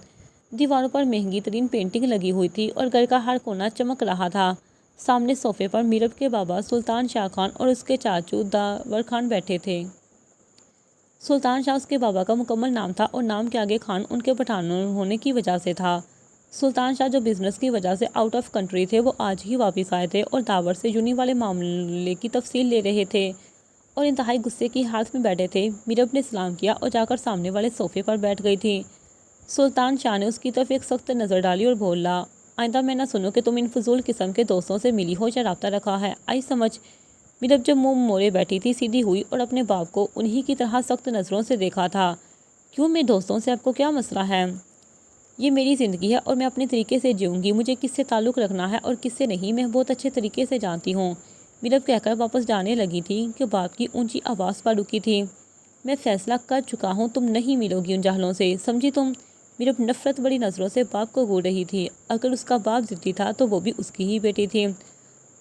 Speaker 1: دیواروں پر مہنگی ترین پینٹنگ لگی ہوئی تھی اور گھر کا ہر کونا چمک رہا تھا۔ سامنے صوفے پر میرب کے بابا سلطان شاہ خان اور اس کے چاچو داور خان بیٹھے تھے۔ سلطان شاہ اس کے بابا کا مکمل نام تھا، اور نام کے آگے خان ان کے پٹھان ہونے کی وجہ سے تھا۔ سلطان شاہ جو بزنس کی وجہ سے آؤٹ آف کنٹری تھے وہ آج ہی واپس آئے تھے اور داور سے یونی والے معاملے کی تفصیل لے رہے تھے اور انتہائی غصے کی حالت میں بیٹھے تھے۔ میرب نے سلام کیا اور جا کر سامنے والے صوفے پر بیٹھ گئی تھی۔ سلطان شاہ نے اس کی طرف ایک سخت نظر ڈالی اور بولا، آئندہ میں نہ سنوں کہ تم ان فضول قسم کے دوستوں سے ملی ہو یا رابطہ رکھا ہے، آئی سمجھ۔ میرب جب منہ موڑے بیٹھی تھی سیدھی ہوئی اور اپنے باپ کو انہی کی طرح سخت نظروں سے دیکھا تھا۔ کیوں میرے دوستوں سے آپ کو کیا مسئلہ ہے؟ یہ میری زندگی ہے اور میں اپنے طریقے سے جیوں گی، مجھے کس سے تعلق رکھنا ہے اور کس سے نہیں میں بہت اچھے طریقے سے جانتی ہوں۔ میرب کہہ کر واپس جانے لگی تھی کہ باپ کی اونچی آواز پر رکی تھی، میں فیصلہ کر چکا ہوں، تم نہیں ملو گی ان جاہلوں سے، سمجھی تم؟ میرب نفرت بڑی نظروں سے باپ کو گھور رہی تھی۔ اگر اس کا باپ ضدی تھا تو وہ بھی اس کی ہی بیٹی تھی۔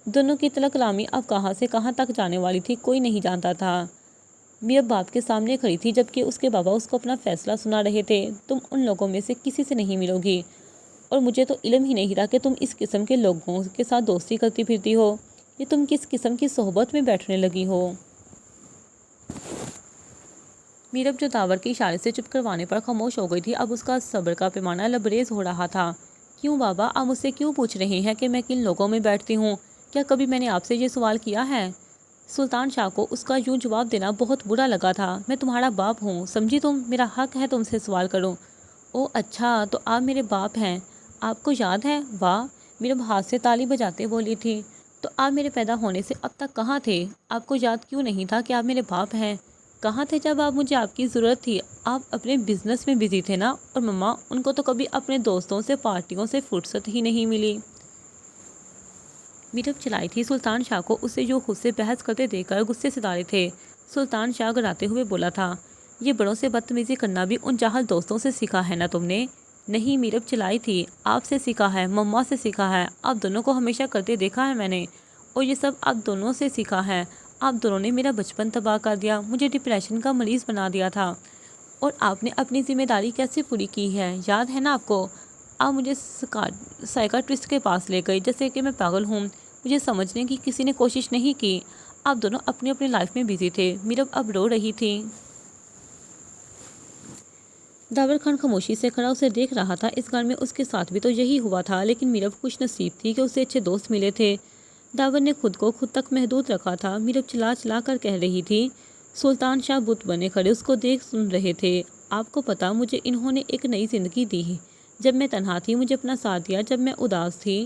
Speaker 1: دونوں کی تلک کلامی اب کہاں سے کہاں تک جانے والی تھی کوئی نہیں جانتا تھا۔ میرب باپ کے سامنے کھڑی تھی جبکہ اس کے بابا اس کو اپنا فیصلہ سنا رہے تھے۔ تم ان لوگوں میں سے کسی سے نہیں ملو گی اور مجھے تو علم ہی نہیں رہا کہ تم اس قسم کے لوگوں کے ساتھ دوستی کرتی پھرتی ہو، یہ تم کس قسم کی صحبت میں بیٹھنے لگی ہو؟ میرب جو داور کے اشارے سے چپ کروانے پر خاموش ہو گئی تھی اب اس کا صبر کا پیمانہ لبریز ہو رہا تھا۔ کیوں بابا آپ مجھ سے کیوں پوچھ رہے ہیں کہ میں کن لوگوں میں بیٹھتی ہوں؟ کیا کبھی میں نے آپ سے یہ سوال کیا ہے؟ سلطان شاہ کو اس کا یوں جواب دینا بہت برا لگا تھا۔ میں تمہارا باپ ہوں، سمجھی تم؟ میرا حق ہے تم سے سوال کروں۔ او اچھا، تو آپ میرے باپ ہیں، آپ کو یاد ہے؟ واہ! میرب ہاتھ سے تالی بجاتے بولی تھی۔ تو آپ میرے پیدا ہونے سے اب تک کہاں تھے؟ آپ کو یاد کیوں نہیں تھا کہ آپ میرے باپ ہیں؟ کہاں تھے جب مجھے آپ کی ضرورت تھی؟ آپ اپنے بزنس میں بزی تھے نا، اور مما ان کو تو کبھی اپنے دوستوں سے پارٹیوں سے فرصت ہی نہیں ملی۔ میرب چلائی تھی سلطان شاہ کو اسے جو خود سے بحث کرتے دیکھ کر غصے سے دارے تھے۔ سلطان شاہ گراتے ہوئے بولا تھا، یہ بڑوں سے بدتمیزی کرنا بھی ان جاہل دوستوں سے سیکھا ہے نا تم نے؟ نہیں میرب چلائی تھی، آپ سے سیکھا ہے، مما سے سیکھا ہے، آپ دونوں کو ہمیشہ کرتے دیکھا ہے میں نے، اور یہ سب آپ دونوں سے سیکھا ہے۔ آپ دونوں نے میرا بچپن تباہ کر دیا، مجھے ڈپریشن کا مریض بنا دیا تھا، اور آپ نے اپنی ذمہ داری کیسے پوری کی ہے یاد ہے نا آپ کو؟ آپ مجھے سائیکاٹرسٹ کے پاس لے گئی جیسے کہ میں پاگل ہوں، مجھے سمجھنے کی کسی نے کوشش نہیں کی۔ آپ دونوں اپنی اپنی لائف میں بزی تھے۔ میرب اب رو رہی تھی۔ داور خان خاموشی سے کھڑا اسے دیکھ رہا تھا۔ اس گھر میں اس کے ساتھ بھی تو یہی ہوا تھا، لیکن میرب خوش نصیب تھی کہ اسے اچھے دوست ملے تھے۔ داور نے خود کو خود تک محدود رکھا تھا۔ میرب چلا چلا کر کہہ رہی تھی۔ سلطان شاہ بت بنے کھڑے اس کو دیکھ سن رہے تھے۔ آپ کو پتا مجھے انہوں نے ایک نئی زندگی دی، جب میں تنہا تھی مجھے اپنا ساتھ دیا، جب میں اداس تھی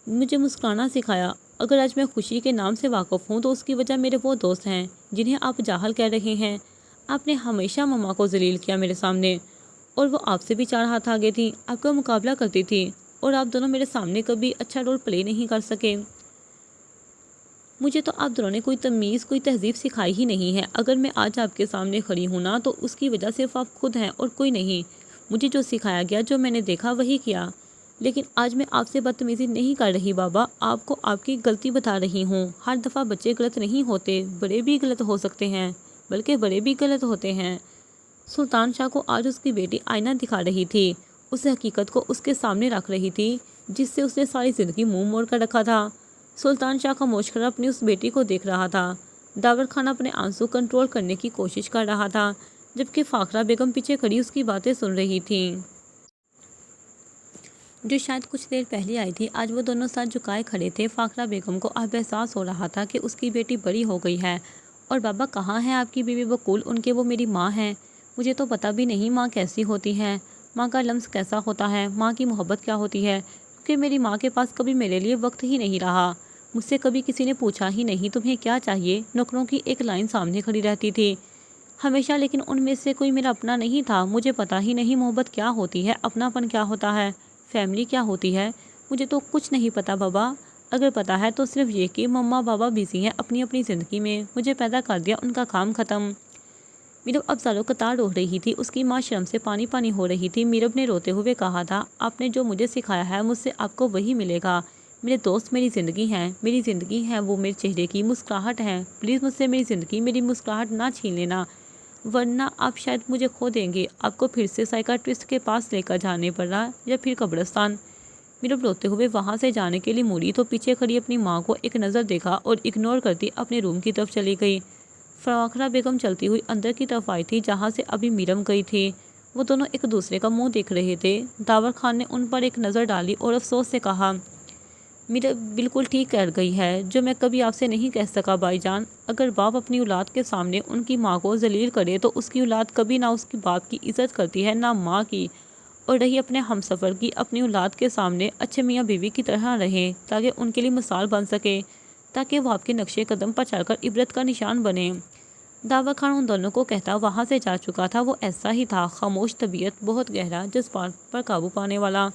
Speaker 1: مجھے مسکرانا سکھایا۔ اگر آج میں خوشی کے نام سے واقف ہوں تو اس کی وجہ میرے وہ دوست ہیں جنہیں آپ جاہل کہہ رہے ہیں۔ آپ نے ہمیشہ مما کو ذلیل کیا میرے سامنے، اور وہ آپ سے بھی 4 ہاتھ آگے تھی، آپ کا مقابلہ کرتی تھی، اور آپ دونوں میرے سامنے کبھی اچھا رول پلے نہیں کر سکے۔ مجھے تو آپ دونوں نے کوئی تمیز کوئی تہذیب سکھائی ہی نہیں ہے۔ اگر میں آج آپ کے سامنے کھڑی ہوں نا تو اس کی وجہ صرف آپ خود ہیں اور کوئی نہیں۔ مجھے جو سکھایا گیا، جو میں نے دیکھا وہی کیا، لیکن آج میں آپ سے بدتمیزی نہیں کر رہی بابا، آپ کو آپ کی غلطی بتا رہی ہوں۔ ہر دفعہ بچے غلط نہیں ہوتے، بڑے بھی غلط ہو سکتے ہیں، بلکہ بڑے بھی غلط ہوتے ہیں۔ سلطان شاہ کو آج اس کی بیٹی آئینہ دکھا رہی تھی، اس حقیقت کو اس کے سامنے رکھ رہی تھی جس سے اس نے ساری زندگی منہ موڑ کر رکھا تھا۔ سلطان شاہ خاموش کر اپنی اس بیٹی کو دیکھ رہا تھا۔ داور خان اپنے آنسو کنٹرول کرنے کی کوشش کر رہا تھا، جبکہ فاخرہ بیگم پیچھے کھڑی اس کی باتیں سن رہی تھیں، جو شاید کچھ دیر پہلے آئی تھی۔ آج وہ دونوں ساتھ جھکائے کھڑے تھے۔ فاخرہ بیگم کو اب احساس ہو رہا تھا کہ اس کی بیٹی بڑی ہو گئی ہے۔ اور بابا کہاں ہیں آپ کی بیوی بقول؟ ان کے وہ میری ماں ہیں، مجھے تو پتہ بھی نہیں ماں کیسی ہوتی ہے، ماں کا لمس کیسا ہوتا ہے، ماں کی محبت کیا ہوتی ہے، کیونکہ میری ماں کے پاس کبھی میرے لیے وقت ہی نہیں رہا۔ مجھ سے کبھی کسی نے پوچھا ہی نہیں تمہیں کیا چاہیے، نوکروں کی ایک لائن سامنے کھڑی رہتی تھی ہمیشہ، لیکن ان میں سے کوئی میرا اپنا نہیں تھا۔ مجھے پتہ ہی نہیں محبت کیا ہوتی ہے، اپناپن کیا ہوتا ہے، فیملی کیا ہوتی ہے، مجھے تو کچھ نہیں پتہ بابا۔ اگر پتہ ہے تو صرف یہ کہ مما بابا بزی ہیں اپنی اپنی زندگی میں، مجھے پیدا کر دیا، ان کا کام ختم۔ میرب اب زاروں قطار رو رہی تھی، اس کی ماں شرم سے پانی پانی ہو رہی تھی۔ میرب نے روتے ہوئے کہا تھا، آپ نے جو مجھے سکھایا ہے مجھ سے آپ کو وہی ملے گا۔ میرے دوست میری زندگی ہیں، میری زندگی ہے وہ میرے چہرے کی مسکراہٹ ہے۔ پلیز مجھ سے میری زندگی میری مسکراہٹ نہ چھین لینا، ورنہ آپ شاید مجھے کھو دیں گے، آپ کو پھر سے سائیکاٹرسٹ کے پاس لے کر جانے پڑا یا پھر قبرستان۔ میرب روتے ہوئے وہاں سے جانے کے لیے مڑی تو پیچھے کھڑی اپنی ماں کو ایک نظر دیکھا اور اگنور کرتی اپنے روم کی طرف چلی گئی۔ فاخرہ بیگم چلتی ہوئی اندر کی طرف آئی تھی جہاں سے ابھی میرب گئی تھی۔ وہ دونوں ایک دوسرے کا منہ دیکھ رہے تھے۔ داور خان نے ان پر ایک نظر ڈالی اور افسوس سے کہا، میرا بالکل ٹھیک کہہ گئی ہے جو میں کبھی آپ سے نہیں کہہ سکا بھائی جان۔ اگر باپ اپنی اولاد کے سامنے ان کی ماں کو ذلیل کرے تو اس کی اولاد کبھی نہ اس کے باپ کی عزت کرتی ہے نہ ماں کی، اور رہی اپنے ہم سفر کی، اپنی اولاد کے سامنے اچھے میاں بیوی کی طرح رہیں تاکہ ان کے لیے مثال بن سکے، تاکہ وہ آپ کے نقشے قدم پر چل کر عبرت کا نشان بنے۔ داور خان ان دونوں کو کہتا وہاں سے جا چکا تھا۔ وہ ایسا ہی تھا، خاموش طبیعت، بہت گہرا، جذبات پر قابو پانے والا،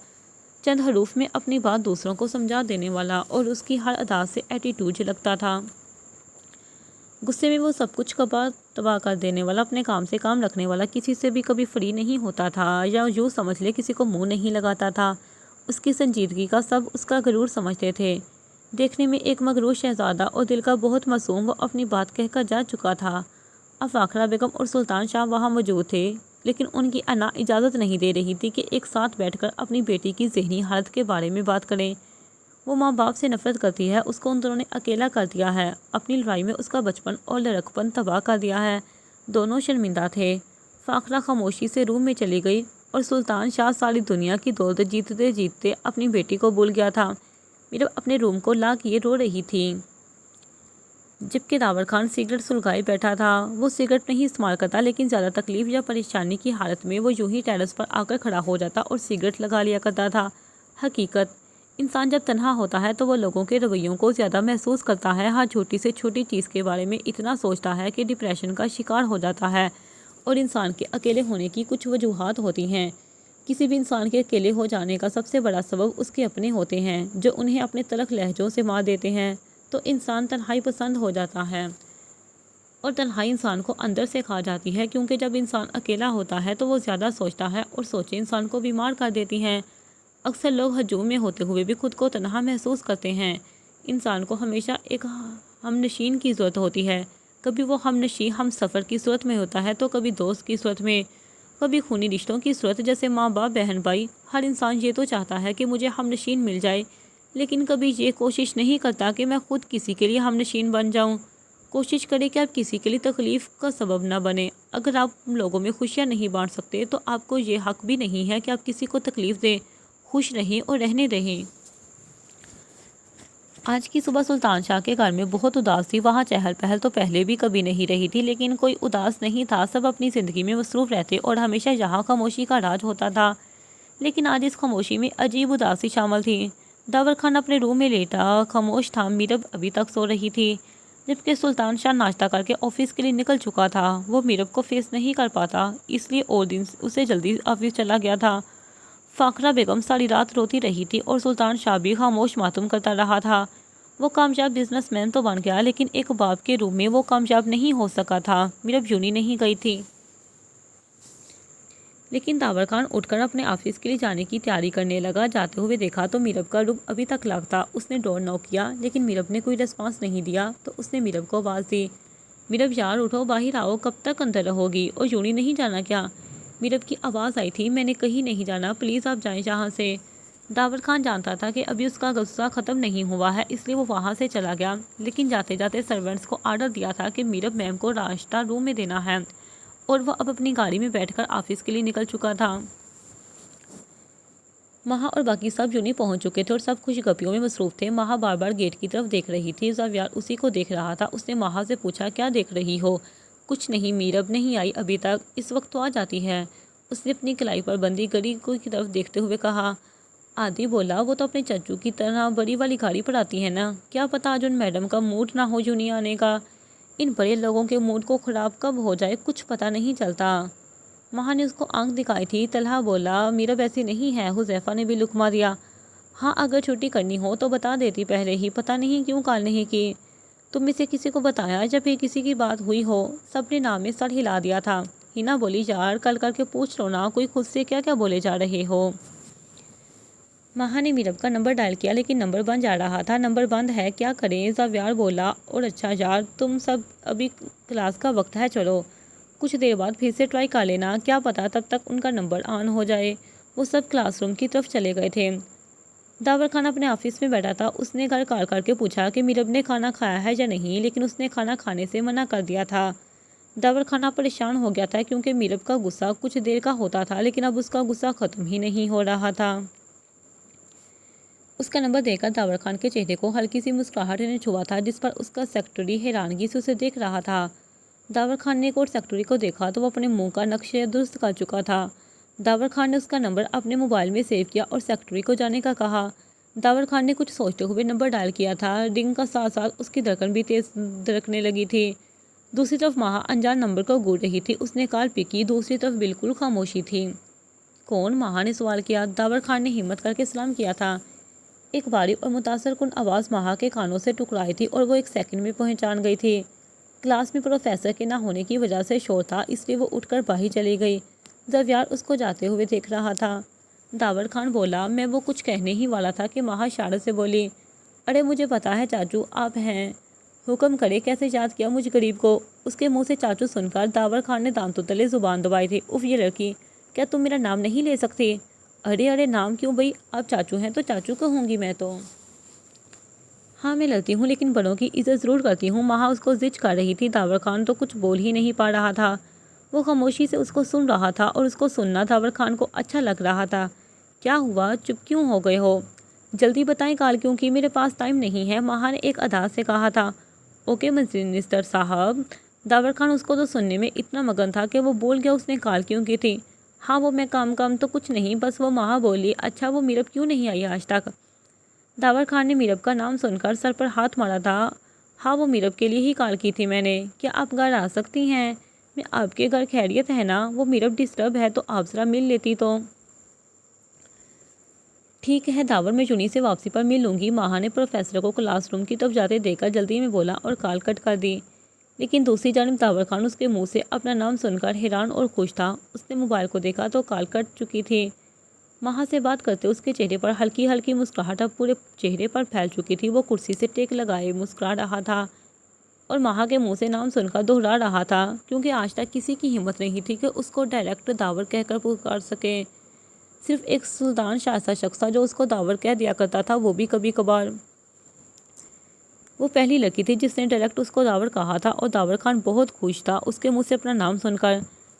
Speaker 1: چند حروف میں اپنی بات دوسروں کو سمجھا دینے والا، اور اس کی ہر ادا سے ایٹیٹیوڈ جھلکتا تھا۔ غصے میں وہ سب کچھ تباہ کر دینے والا، اپنے کام سے کام رکھنے والا، کسی سے بھی کبھی فری نہیں ہوتا تھا، یا یوں سمجھ لے کسی کو منہ نہیں لگاتا تھا۔ اس کی سنجیدگی کا سب اس کا غرور سمجھتے تھے۔ دیکھنے میں ایک مغرور شہزادہ اور دل کا بہت معصوم، وہ اپنی بات کہہ کر جا چکا تھا۔ اب فاخرہ بیگم اور سلطان شاہ وہاں موجود تھے، لیکن ان کی انا اجازت نہیں دے رہی تھی کہ ایک ساتھ بیٹھ کر اپنی بیٹی کی ذہنی حالت کے بارے میں بات کریں۔ وہ ماں باپ سے نفرت کرتی ہے، اس کو ان دونوں نے اکیلا کر دیا ہے، اپنی لڑائی میں اس کا بچپن اور لڑکپن تباہ کر دیا ہے۔ دونوں شرمندہ تھے۔ فاخرہ خاموشی سے روم میں چلی گئی اور سلطان شاہ ساری دنیا کی دولت جیتتے جیتتے اپنی بیٹی کو بھول گیا تھا۔ میرا اپنے روم کو لا کیے رو رہی تھی، جبکہ داور خان سگریٹ سلگائے بیٹھا تھا۔ وہ سگریٹ نہیں استعمال کرتا، لیکن زیادہ تکلیف یا پریشانی کی حالت میں وہ یوں ہی ٹیرس پر آ کر کھڑا ہو جاتا اور سگریٹ لگا لیا کرتا تھا۔ حقیقت، انسان جب تنہا ہوتا ہے تو وہ لوگوں کے رویوں کو زیادہ محسوس کرتا ہے، ہر چھوٹی سے چھوٹی چیز کے بارے میں اتنا سوچتا ہے کہ ڈپریشن کا شکار ہو جاتا ہے۔ اور انسان کے اکیلے ہونے کی کچھ وجوہات ہوتی ہیں۔ کسی بھی انسان کے اکیلے ہو جانے کا سب سے بڑا سبب اس کے اپنے ہوتے ہیں، جو انہیں اپنے تلخ لہجوں سے مار دیتے ہیں۔ تو انسان تنہائی پسند ہو جاتا ہے، اور تنہائی انسان کو اندر سے کھا جاتی ہے، کیونکہ جب انسان اکیلا ہوتا ہے تو وہ زیادہ سوچتا ہے، اور سوچیں انسان کو بیمار کر دیتی ہیں۔ اکثر لوگ ہجوم میں ہوتے ہوئے بھی خود کو تنہا محسوس کرتے ہیں۔ انسان کو ہمیشہ ایک ہم نشین کی ضرورت ہوتی ہے۔ کبھی وہ ہم نشین ہم سفر کی صورت میں ہوتا ہے تو کبھی دوست کی صورت میں، کبھی خونی رشتوں کی صورت جیسے ماں باپ، بہن بھائی۔ ہر انسان یہ تو چاہتا ہے کہ مجھے ہم نشین مل جائے، لیکن کبھی یہ کوشش نہیں کرتا کہ میں خود کسی کے لیے ہم نشین بن جاؤں۔ کوشش کریں کہ آپ کسی کے لیے تکلیف کا سبب نہ بنیں۔ اگر آپ لوگوں میں خوشیاں نہیں بانٹ سکتے تو آپ کو یہ حق بھی نہیں ہے کہ آپ کسی کو تکلیف دیں۔ خوش رہیں اور رہنے رہیں۔ آج کی صبح سلطان شاہ کے گھر میں بہت اداس تھی۔ وہاں چہل پہل تو پہلے بھی کبھی نہیں رہی تھی، لیکن کوئی اداس نہیں تھا، سب اپنی زندگی میں مصروف رہتے اور ہمیشہ یہاں خاموشی کا راج ہوتا تھا۔ لیکن آج اس خاموشی میں عجیب اداسی شامل تھی۔ داور خان اپنے روم میں لیٹا خاموش تھا، میرب ابھی تک سو رہی تھی، جبکہ سلطان شاہ ناشتہ کر کے آفس کے لیے نکل چکا تھا۔ وہ میرب کو فیس نہیں کر پاتا، اس لیے اور دن اسے جلدی آفس چلا گیا تھا۔ فاخرہ بیگم ساری رات روتی رہی تھی اور سلطان شاہ بھی خاموش ماتم کرتا رہا تھا۔ وہ کامیاب بزنس مین تو بن گیا، لیکن ایک باپ کے روپ میں وہ کامیاب نہیں ہو سکا تھا۔ میرب یونی نہیں گئی تھی، لیکن داور خان اٹھ کر اپنے آفس کے لیے جانے کی تیاری کرنے لگا۔ جاتے ہوئے دیکھا تو میرب کا روم ابھی تک لاک تھا۔ اس نے ڈور ناک کیا، لیکن میرب نے کوئی ریسپانس نہیں دیا، تو اس نے میرب کو آواز دی، میرب یار اٹھو، باہر آؤ، کب تک اندر رہو گی، اور یونی نہیں جانا کیا؟ میرب کی آواز آئی تھی، میں نے کہیں نہیں جانا، پلیز آپ جائیں یہاں سے۔ داور خان جانتا تھا کہ ابھی اس کا غصہ ختم نہیں ہوا ہے، اس لیے وہ وہاں سے چلا گیا، لیکن جاتے جاتے سرونٹس کو آرڈر دیا تھا کہ میرب میم کو ناشتہ روم میں دینا ہے، اور وہ اب اپنی گاڑی میں بیٹھ کر آفس کے لیے نکل چکا تھا۔ مہا اور باقی سب یونی پہنچ چکے تھے اور سب خوش گپیوں میں مصروف تھے۔ مہا بار بار گیٹ کی طرف دیکھ رہی تھی، زاویار اسی کو دیکھ رہا تھا۔ اس نے مہا سے پوچھا، کیا دیکھ رہی ہو؟ کچھ نہیں، میرب نہیں آئی ابھی تک، اس وقت تو آ جاتی ہے۔ اس نے اپنی کلائی پر بندی گڑی کی طرف دیکھتے ہوئے کہا۔ آدی بولا، وہ تو اپنے چچو کی طرح بڑی والی گاڑی پر آتی ہے نا، کیا پتا آج ان میڈم کا موڈ نہ ہو یونی آنے کا۔ ان بڑے لوگوں کے موڈ کو خراب کب ہو جائے کچھ پتا نہیں چلتا۔ مہا نے اس کو آنکھ دکھائی تھی۔ طلحہ بولا، میرب ایسی نہیں ہے۔ حذیفہ نے بھی لقمہ دیا۔ ہاں، اگر چھٹی کرنی ہو تو بتا دیتی پہلے ہی، پتہ نہیں کیوں کال نہیں کی۔ تم میں سے کسی کو بتایا جب بھی کسی کی بات ہوئی ہو؟ سب نے نام میں سر ہلا دیا تھا۔ ہینا بولی، یار کل کر کے پوچھ لو نا، کوئی خود سے کیا کیا بولے جا رہے ہو۔ مہا نے میرب کا نمبر ڈائل کیا، لیکن نمبر بند جا رہا تھا۔ نمبر بند ہے، کیا کریں؟ زاویار بولا، اور اچھا یار، تم سب ابھی کلاس کا وقت ہے، چلو کچھ دیر بعد پھر سے ٹرائی کر لینا، کیا پتا تب تک ان کا نمبر آن ہو جائے۔ وہ سب کلاس روم کی طرف چلے گئے تھے۔ داور خان اپنے آفس میں بیٹھا تھا۔ اس نے گھر کال کر کے پوچھا کہ میرب نے کھانا کھایا ہے یا نہیں، لیکن اس نے کھانا کھانے سے منع کر دیا تھا۔ داور خان پریشان ہو گیا تھا کیونکہ میرب کا غصہ کچھ دیر کا ہوتا تھا لیکن اب اس کا غصہ ختم ہی نہیں ہو رہا تھا۔ اس کا نمبر دیکھ کر داور خان کے چہرے کو ہلکی سی مسکراہٹ نے چھوا تھا جس پر اس کا سیکرٹری حیرانگی سے اسے دیکھ رہا تھا۔ داور خان نے ایک اور سیکرٹری کو دیکھا تو وہ اپنے منہ کا نقشہ درست کر چکا تھا۔ داور خان نے اس کا نمبر اپنے موبائل میں سیو کیا اور سیکرٹری کو جانے کا کہا۔ داور خان نے کچھ سوچتے ہوئے نمبر ڈائل کیا تھا۔ رنگ کا ساتھ ساتھ اس کی دھڑکن بھی تیز دھڑکنے لگی تھی۔ دوسری طرف مہا انجان نمبر کو گھور رہی تھی۔ اس نے کال پک کی، دوسری طرف بالکل خاموشی تھی۔ کون؟ مہا نے سوال کیا۔ داور خان نے ہمت کر کے سلام کیا تھا۔ ایک باریک اور متاثر کن آواز مہا کے کانوں سے ٹکرائی تھی اور وہ ایک سیکنڈ میں پہچان گئی تھی۔ کلاس میں پروفیسر کے نہ ہونے کی وجہ سے شور تھا، اس لیے وہ اٹھ کر باہر چلی گئی۔ زویار اس کو جاتے ہوئے دیکھ رہا تھا۔ داور خان بولا، میں وہ کچھ کہنے ہی والا تھا کہ مہا اشارے سے بولی، ارے مجھے پتا ہے چاچو آپ ہیں، حکم کرے کیسے یاد کیا مجھ غریب کو۔ اس کے منہ سے چاچو سن کر داور خان نے دانتوں تلے زبان دبائی تھی۔ اف یہ لڑکی، کیا تم میرا نام نہیں لے سکتی؟ ارے نام کیوں بھائی، آپ چاچو ہیں تو چاچو کہوں گی میں تو۔ ہاں میں لڑتی ہوں لیکن بڑوں کی عزت ضرور کرتی ہوں۔ مہا اس کو زج کر رہی تھی۔ داور خان تو کچھ بول ہی نہیں پا رہا تھا۔ وہ خاموشی سے اس کو سن رہا تھا اور اس کو سننا داور خان کو اچھا لگ رہا تھا۔ کیا ہوا؟ چپ کیوں ہو گئے ہو؟ جلدی بتائیں کال کیوں کی؟ میرے پاس ٹائم نہیں ہے، مہا نے ایک ادا سے کہا تھا۔ اوکے منسٹر صاحب۔ داور خان اس کو تو سننے میں اتنا مگن تھا کہ وہ بول گیا اس نے کال کیوں کی تھی۔ ہاں وہ میں کام تو کچھ نہیں، بس وہ مہا بولی، اچھا وہ میرب کیوں نہیں آئی آج تک؟ داور خان نے میرب کا نام سن کر سر پر ہاتھ مارا تھا۔ ہاں وہ میرب کے لیے ہی کال کی تھی میں نے۔ کیا آپ گھر آ سکتی ہیں؟ میں آپ کے گھر خیریت ہے نا؟ وہ میرب ڈسٹرب ہے تو آپ ذرا مل لیتی تو۔ ٹھیک ہے داور، میں چنی سے واپسی پر مل لوں گی۔ مہا نے پروفیسر کو کلاس روم کی طرف جاتے دیکھ کر جلدی میں بولا اور کال کٹ کر دی۔ لیکن دوسری جانب داور خان اس کے منہ سے اپنا نام سن کر حیران اور خوش تھا۔ اس نے موبائل کو دیکھا تو کال کٹ چکی تھی۔ مہا سے بات کرتے اس کے چہرے پر ہلکی ہلکی مسکراہٹ اب پورے چہرے پر پھیل چکی تھی۔ وہ کرسی سے ٹیک لگائے مسکرا رہا تھا اور مہا کے منہ سے نام سن کر دہرا رہا تھا، کیونکہ آج تک کسی کی ہمت نہیں تھی کہ اس کو ڈائریکٹ داور کہہ کر پکار سکے۔ صرف ایک سلطان شائستہ شخص تھا جو اس کو داور کہہ دیا کرتا تھا، وہ بھی کبھی کبھار۔ وہ پہلی لڑکی تھی جس نے ڈائریکٹ اس کو داور کہا تھا اور داور خان بہت خوش تھا اس کے منہ سے اپنا نام سن کر۔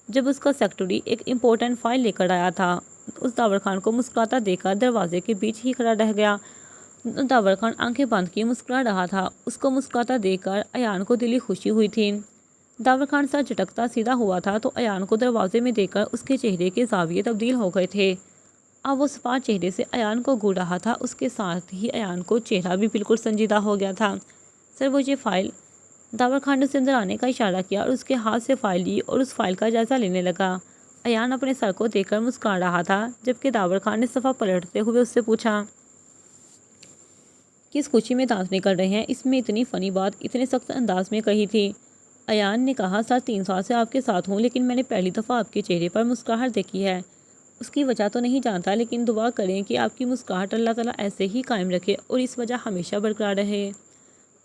Speaker 1: جب اس کا سیکرٹری ایک امپورٹنٹ فائل لے کر آیا تھا، اس داور خان کو مسکراتا دیکھ کر دروازے کے بیچ ہی کھڑا رہ گیا۔ داور خان آنکھیں باندھ کے مسکرا رہا تھا۔ اس کو مسکراتا دیکھ کر ایان کو دلی خوشی ہوئی تھی۔ داور خان سر جھٹکتا سیدھا ہوا تھا تو ایان کو دروازے میں دیکھ کر اس کے چہرے کے زاویے تبدیل ہو گئے تھے۔ اب وہ سپاہ چہرے سے ایان کو گھور رہا تھا، اس کے ساتھ ہی ایان کو چہرہ بھی بالکل سنجیدہ ہو گیا تھا۔ سر وہ یہ فائل۔ داور خان نے اسے اندر آنے کا اشارہ کیا اور اس کے ہاتھ سے فائل لی اور اس فائل کا جائزہ لینے لگا۔ ایان اپنے سر کو دیکھ کر مسکرا رہا تھا، جبکہ داور خان نے صفحہ پلٹتے ہوئے اس سے پوچھا، کس خوشی میں دانت نکل رہے ہیں؟ اس میں اتنی فنی بات اتنے سخت انداز میں کہی تھی۔ ایان نے کہا، سر 3 سال سے آپ کے ساتھ ہوں لیکن میں نے پہلی دفعہ آپ کے چہرے پر مسکراہٹ دیکھی ہے۔ اس کی وجہ تو نہیں جانتا لیکن دعا کریں کہ آپ کی مسکراہٹ اللہ تعالیٰ ایسے ہی قائم رکھے اور اس وجہ ہمیشہ برقرار رہے۔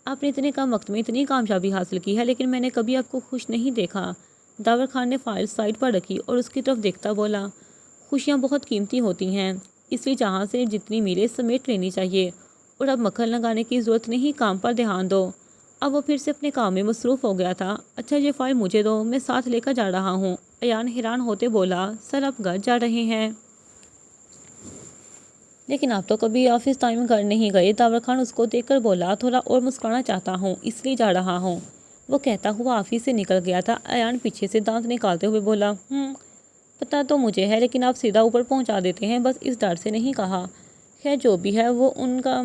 Speaker 1: آپ نے اتنے کم وقت میں اتنی کامیابی حاصل کی ہے لیکن میں نے کبھی آپ کو خوش نہیں دیکھا۔ داور خان نے فائل سائڈ پر رکھی اور اس کی طرف دیکھتا بولا، خوشیاں بہت قیمتی ہوتی ہیں، اس لیے جہاں سے جتنی ملے سمیٹ لینی چاہیے اور اب مکھن لگانے کی ضرورت نہیں، کام پر دھیان دو۔ اب وہ پھر سے اپنے کام میں مصروف ہو گیا تھا۔ اچھا یہ فائل مجھے دو، میں ساتھ لے کر جا رہا ہوں۔ ایان حیران ہوتے بولا، سر آپ گھر جا رہے ہیں؟ لیکن آپ تو کبھی آفس ٹائم گھر نہیں گئے۔ داور خان اس کو دیکھ کر بولا، تھوڑا اور مسکرانا چاہتا ہوں اس لیے جا رہا ہوں۔ وہ کہتا ہوا آفس سے نکل گیا تھا۔ ایان پیچھے سے دانت نکالتے ہوئے بولا، پتہ تو مجھے ہے لیکن آپ سیدھا اوپر پہنچا دیتے ہیں، بس اس ڈر سے نہیں کہا۔ خیر جو بھی ہے وہ ان کا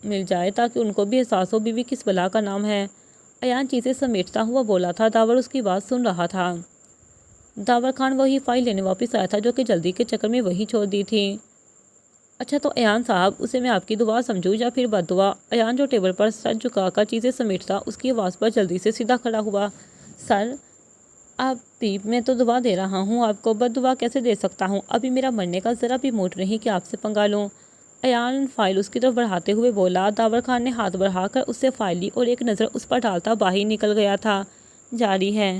Speaker 1: مل جائے تاکہ ان کو بھی احساس ہو بیوی کس بلا کا نام ہے۔ ایان چیزیں سمیٹتا ہوا بولا تھا۔ داور اس کی بات سن رہا تھا۔ داور خان وہی فائل لینے واپس آیا تھا جو کہ جلدی کے چکر میں وہی چھوڑ دی تھی۔ اچھا تو ایان صاحب، اسے میں آپ کی دعا سمجھوں یا پھر بد دعا؟ ایان جو ٹیبل پر سر جھکا کر چیزیں سمیٹتا، اس کی آواز پر جلدی سے سیدھا کھڑا ہوا، سر آپ بھی، میں تو دعا دے رہا ہوں آپ کو، بد دعا کیسے دے سکتا ہوں؟ ابھی میرا مرنے کا ذرا بھی موڈ نہیں کہ آپ سے پنگا لوں۔ ایان فائل اس کی طرف بڑھاتے ہوئے بولا۔ داور خان نے ہاتھ بڑھا کر اس سے فائل لی اور ایک نظر اس پر ڈالتا باہر نکل گیا تھا۔ جاری ہے۔